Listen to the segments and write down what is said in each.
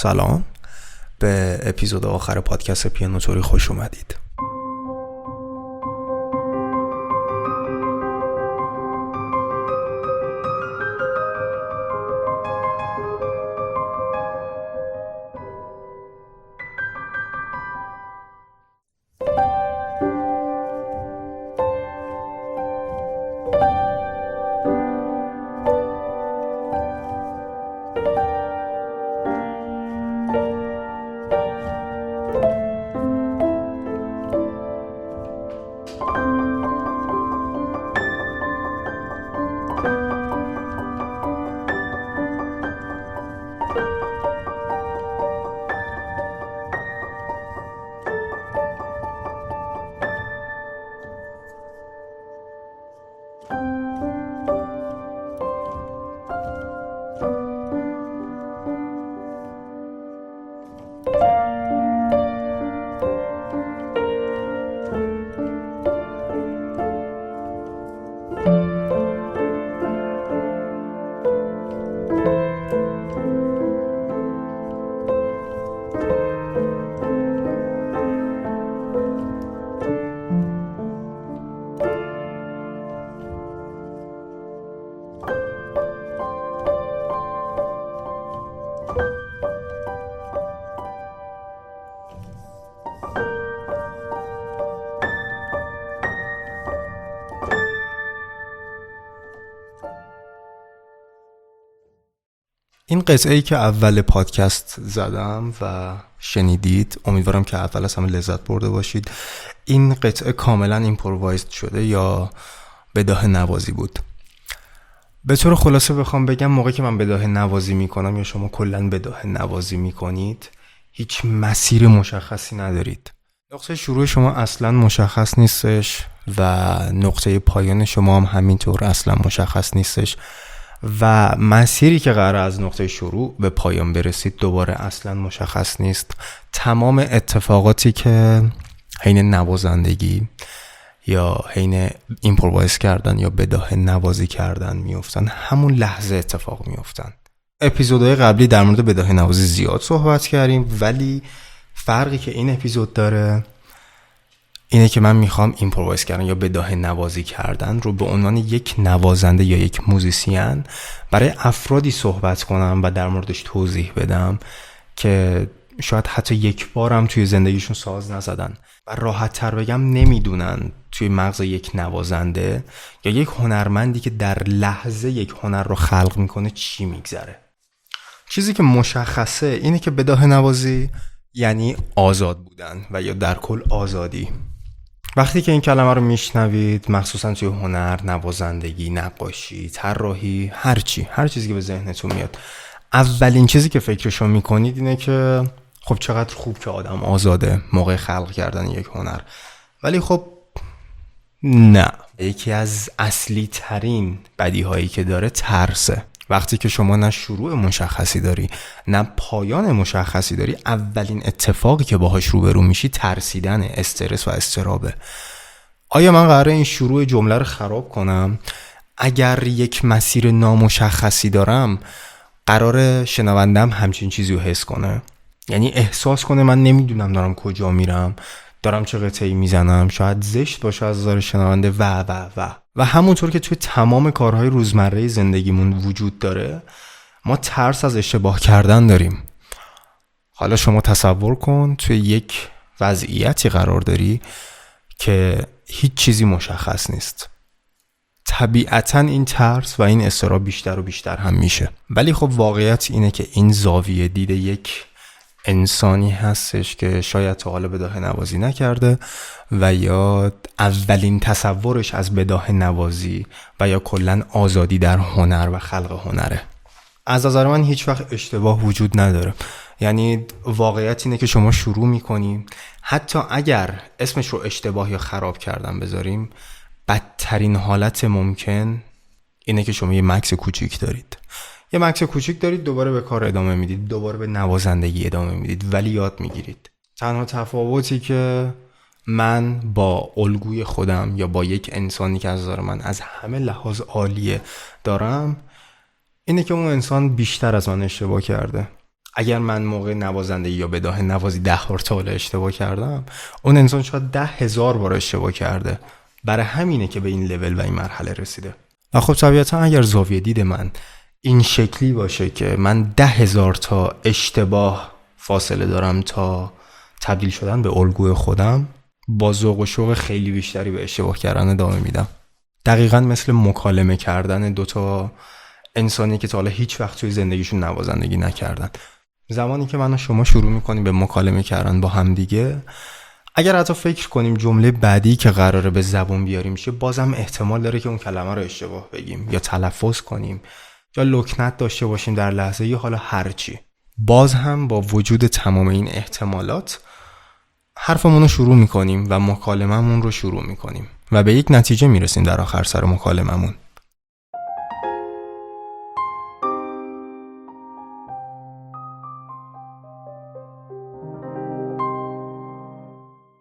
سلام، به اپیزود آخر پادکست پیانو توری خوش اومدید. این قطعه‌ای که اول پادکست زدم و شنیدید، امیدوارم که اول از همه لذت برده باشید. این قطعه کاملا ایمپرووایزد شده یا بداهه نوازی بود. به طور خلاصه بخوام بگم، موقعی که من بداهه نوازی میکنم یا شما کلا بداهه نوازی میکنید، هیچ مسیر مشخصی ندارید. نقطه شروع شما اصلا مشخص نیستش و نقطه پایان شما هم همینطور اصلا مشخص نیستش و مسیری که قراره از نقطه شروع به پایان برسید دوباره اصلا مشخص نیست. تمام اتفاقاتی که حین نوازندگی یا حین ایمپرووایز کردن یا بداهه نوازی کردن میافتن همون لحظه اتفاق میافتن. اپیزودهای قبلی در مورد بداهه نوازی زیاد صحبت کردیم، ولی فرقی که این اپیزود داره اینه که من میخوام ایمپرووایز کردن یا بداهه نوازی کردن رو به عنوان یک نوازنده یا یک موزیسین برای افرادی صحبت کنم و در موردش توضیح بدم که شاید حتی یک بارم توی زندگیشون ساز نزدن و راحت تر بگم نمیدونن توی مغز یک نوازنده یا یک هنرمندی که در لحظه یک هنر رو خلق میکنه چی میگذره. چیزی که مشخصه اینه که بداهه نوازی یعنی آزاد بودن و یا در کل آزادی. وقتی که این کلمه رو میشنوید، مخصوصا توی هنر، نوازندگی، نقاشی، طراحی، هر چیزی که به ذهنتون میاد، اولین چیزی که فکرشو میکنید اینه که خب چقدر خوب که آدم آزاده موقع خلق کردن یک هنر. ولی خب نه، یکی از اصلی ترین بدیهایی که داره ترسه. وقتی که شما نه شروع مشخصی داری نه پایان مشخصی داری، اولین اتفاقی که باهاش روبرو میشی ترسیدن، استرس و اضطرابه. آیا من قراره این شروع جمله رو خراب کنم؟ اگر یک مسیر نامشخصی دارم، قراره شنوندم همچین چیزی رو حس کنه، یعنی احساس کنه من نمیدونم دارم کجا میرم، دارم چه قطعه‌ای میزنم، شاید زشت باشه از نظر شنونده و همونطور که توی تمام کارهای روزمره زندگیمون وجود داره، ما ترس از اشتباه کردن داریم. حالا شما تصور کن توی یک وضعیتی قرار داری که هیچ چیزی مشخص نیست. طبیعتاً این ترس و این اضطراب بیشتر و بیشتر هم میشه. ولی خب واقعیت اینه که این زاویه دید یک انسانی هستش که شاید تا حالا بداهه نوازی نکرده و یا اولین تصورش از بداهه نوازی و یا کلن آزادی در هنر و خلق هنره. از نظر من هیچ وقت اشتباه وجود نداره. یعنی واقعیت اینه که شما شروع میکنیم، حتی اگر اسمش رو اشتباه یا خراب کردن بذاریم، بدترین حالت ممکن اینه که شما یه مکس کوچیک دارید، دوباره به کار ادامه میدید، دوباره به نوازندگی ادامه میدید، ولی یاد میگیرید. تنها تفاوتی که من با الگوی خودم یا با یک انسانی که از نظر من از همه لحاظ عالیه دارم اینه که اون انسان بیشتر از من اشتباه کرده. اگر من موقع نوازندگی یا بداهه نوازی 10 بار تا حالا اشتباه کردم، اون انسان شاید 10,000 بار اشتباه کرده. برای همینه که به این لول و این مرحله رسیده. و خب طبیعتا اگر زاویه دید من این شکلی باشه که من 10,000 تا اشتباه فاصله دارم تا تبدیل شدن به الگوی خودم، با ذوق و شوق خیلی بیشتری به اشتباه کردن ادامه میدم. دقیقاً مثل مکالمه کردن دوتا انسانی که تا حالا هیچ وقت توی زندگیشون نوازندگی نکردن. زمانی که من و شما شروع میکنیم به مکالمه کردن با همدیگه، اگر حتی فکر کنیم جمله بعدی که قراره به زبون بیاریم شه، بازم احتمال داره که اون کلمه رو اشتباه بگیم یا تلفظ کنیم یا لکنت داشته باشیم در لحظه، یا حالا هرچی. باز هم با وجود تمام این احتمالات حرفمون رو شروع میکنیم و مکالممون رو شروع میکنیم و به یک نتیجه میرسیم در آخر سر مکالممون.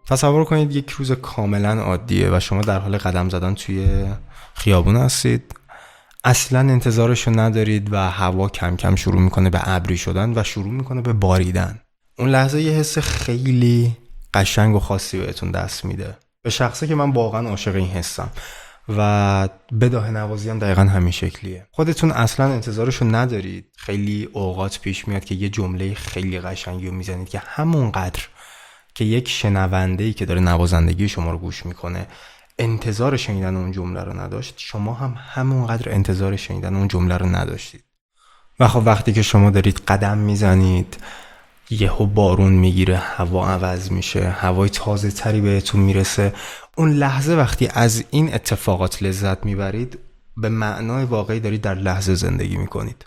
تصور کنید یک روز کاملا عادیه و شما در حال قدم زدن توی خیابون هستید. اصلا انتظارشو ندارید و هوا کم کم شروع میکنه به ابری شدن و شروع میکنه به باریدن. اون لحظه یه حس خیلی قشنگ و خاصی بهتون دست میده. به شخصه که من واقعا عاشق این حسم و بداهه نوازی هم دقیقا همین شکلیه. خودتون اصلا انتظارشو ندارید. خیلی اوقات پیش میاد که یه جمله خیلی قشنگی رو میزنید که همونقدر که یک شنونده‌ای که داره نوازندگی شما رو گوش میکنه انتظار شنیدن اون جمله رو نداشت، شما هم همونقدر انتظار شنیدن اون جمله رو نداشتید. و خب وقتی که شما دارید قدم میزنید، یهو بارون میگیره، هوا عوض میشه، هوای تازه تری بهتون میرسه، اون لحظه وقتی از این اتفاقات لذت میبرید، به معنای واقعی دارید در لحظه زندگی میکنید.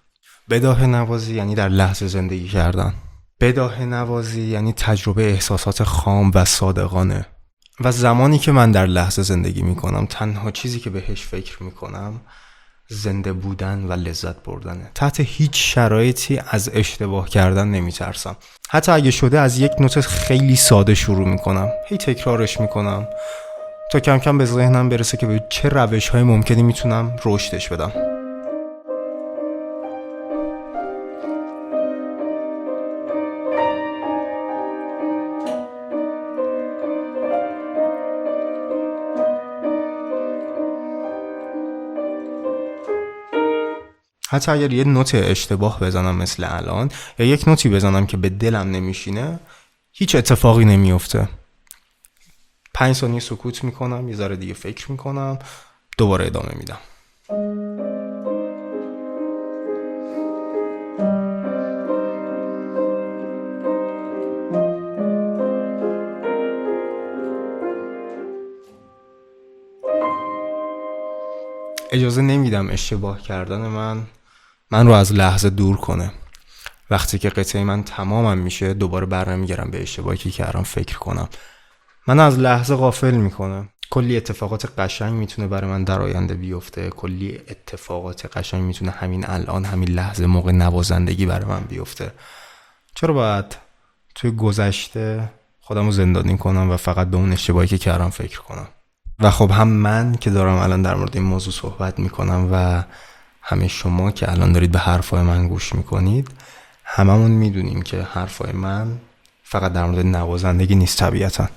بداهه نوازی یعنی در لحظه زندگی کردن. بداهه نوازی یعنی تجربه احساسات خام و صادقانه. و زمانی که من در لحظه زندگی میکنم، تنها چیزی که بهش فکر میکنم زنده بودن و لذت بردنه. تحت هیچ شرایطی از اشتباه کردن نمیترسم. حتی اگه شده از یک نوت خیلی ساده شروع میکنم، هی تکرارش میکنم تا کم کم به ذهنم برسه که به چه روش‌های ممکنی میتونم رشدش بدم. حتی اگر یه نوت اشتباه بزنم مثل الان، یا یک نوتی بزنم که به دلم نمیشینه، هیچ اتفاقی نمیفته. 5 ثانیه سکوت میکنم، یه ذره دیگه فکر میکنم، دوباره ادامه میدم. اجازه نمیدم اشتباه کردن من رو از لحظه دور کنه. وقتی که قطعه من تمامم میشه، دوباره برنمیگردم به اشتباهی که کردم فکر کنم. من از لحظه غافل میکنه. کلی اتفاقات قشنگ میتونه برای من در آینده بیفته. کلی اتفاقات قشنگ میتونه همین الان، همین لحظه، موقع نوازندگی برای من بیفته. چرا باید توی گذشته خودم رو زندانی کنم و فقط به اون اشتباهی که کردم فکر کنم؟ و خب هم من که دارم الان در مورد این موضوع صحبت میکنم و همه شما که الان دارید به حرفای من گوش میکنید، هممون میدونیم که حرفای من فقط در مورد نوازندگی نیست طبیعتاً.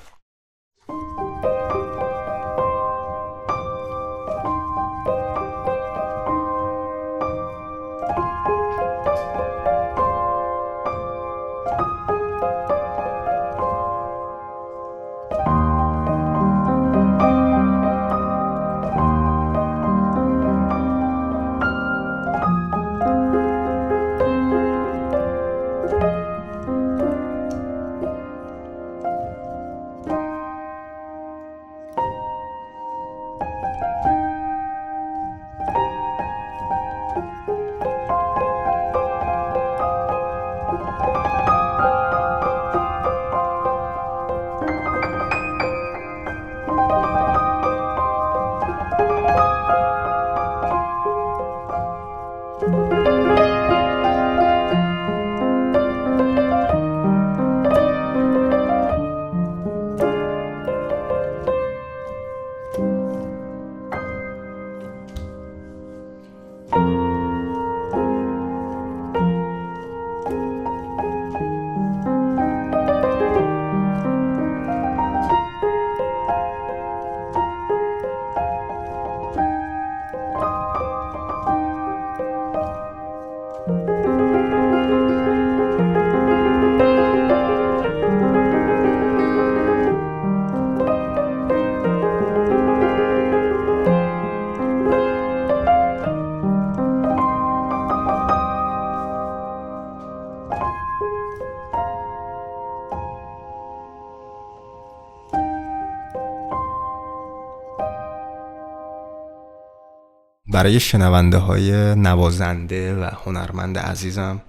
برای شنونده های نوازنده و هنرمند عزیزم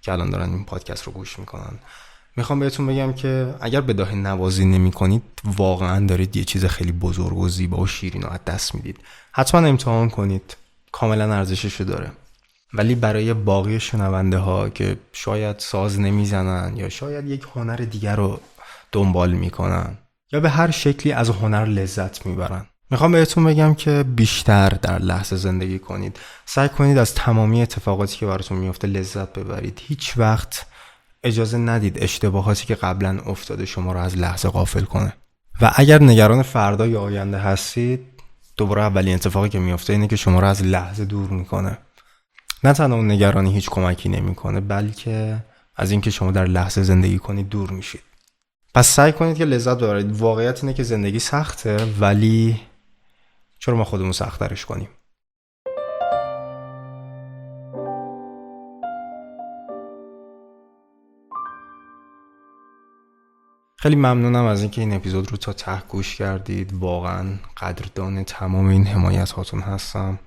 که الان دارن این پادکست رو گوش میکنن، میخوام بهتون بگم که اگر بداهه نوازی نمی کنید واقعا دارید یه چیز خیلی بزرگ و زیبا و شیرین رو از دست میدید. حتما امتحان کنید، کاملا ارزشش رو داره. ولی برای باقی شنونده ها که شاید ساز نمیزنن یا شاید یک هنر دیگر رو دنبال میکنن یا به هر شکلی از هنر لذت میبرن، میخوام بهتون بگم که بیشتر در لحظه زندگی کنید. سعی کنید از تمامی اتفاقاتی که براتون میفته لذت ببرید. هیچ وقت اجازه ندید اشتباهاتی که قبلا افتاده شما رو از لحظه غافل کنه. و اگر نگران فردا یا آینده هستید، دوباره اولین اتفاقی که میفته اینه که شما رو از لحظه دور میکنه. نه تنها اون نگرانی هیچ کمکی نمیکنه، بلکه از اینکه شما در لحظه زندگی کنید دور میشید. پس سعی کنید که لذت ببرید. واقعیت اینه که زندگی سخته، ولی چرا ما خودمون سخت‌ترش کنیم؟ خیلی ممنونم از اینکه این اپیزود رو تا ته گوش کردید. واقعا قدردان تمام این حمایت هاتون هستم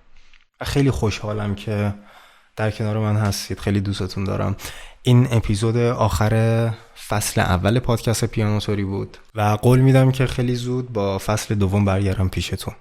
و خیلی خوشحالم که در کنار من هستید. خیلی دوستتون دارم. این اپیزود آخر فصل اول پادکست پیانوتوری بود و قول میدم که خیلی زود با فصل دوم برگردم پیشتون.